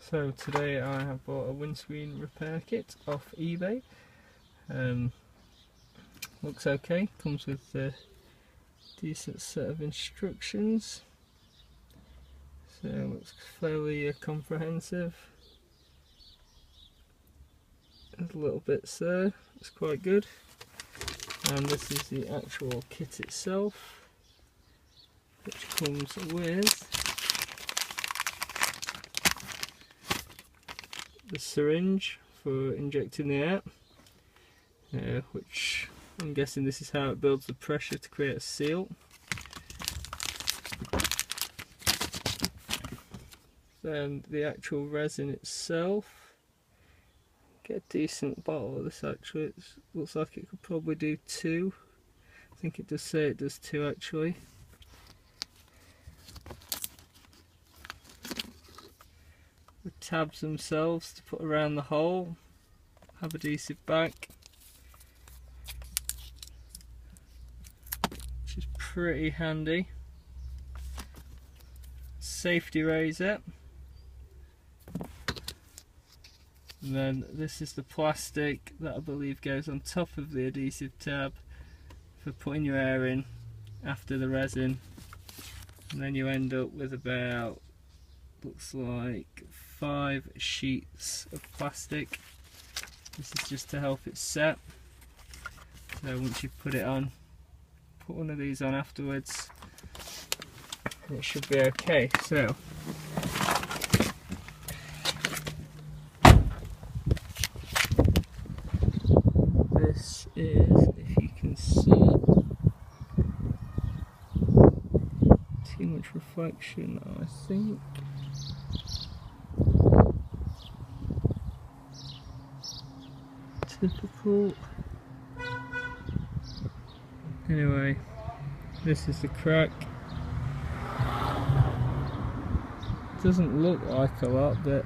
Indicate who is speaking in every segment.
Speaker 1: So today I have bought a windscreen repair kit off eBay. Looks okay, comes with a decent set of instructions. So it looks fairly comprehensive. There's a little bits there, it's quite good. And this is the actual kit itself, which comes with the syringe for injecting the air, which I'm guessing this is how it builds the pressure to create a seal. Then the actual resin itself. Get a decent bottle of this actually, it looks like it could probably do 2. I think it does say it does 2 actually. The tabs themselves to put around the hole have adhesive back, which is pretty handy. Safety razor. And then this is the plastic that I believe goes on top of the adhesive tab for putting your air in after the resin. And then you end up with about, looks like 5 sheets of plastic. This is just to help it set. So once you put it on, put one of these on afterwards and it should be okay. So this is, if you can see, too much reflection I think. Typical. Anyway, this is the crack. Doesn't look like a lot, but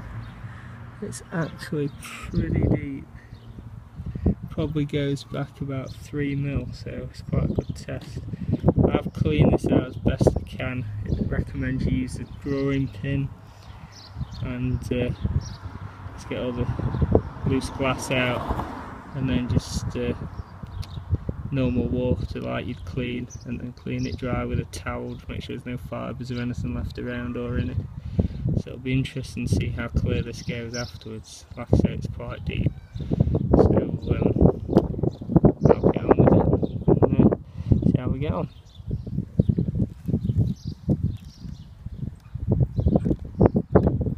Speaker 1: it's actually pretty deep. Probably goes back about 3 mil, so it's quite a good test. I've cleaned this out as best I can. It recommends you use the drawing pin and let's get all the loose glass out, and then just normal water like you'd clean, and then clean it dry with a towel to make sure there's no fibres or anything left around or in it. So it'll be interesting to see how clear this goes afterwards. Like I say, it's quite deep. So I'll get on with it and see how we get on.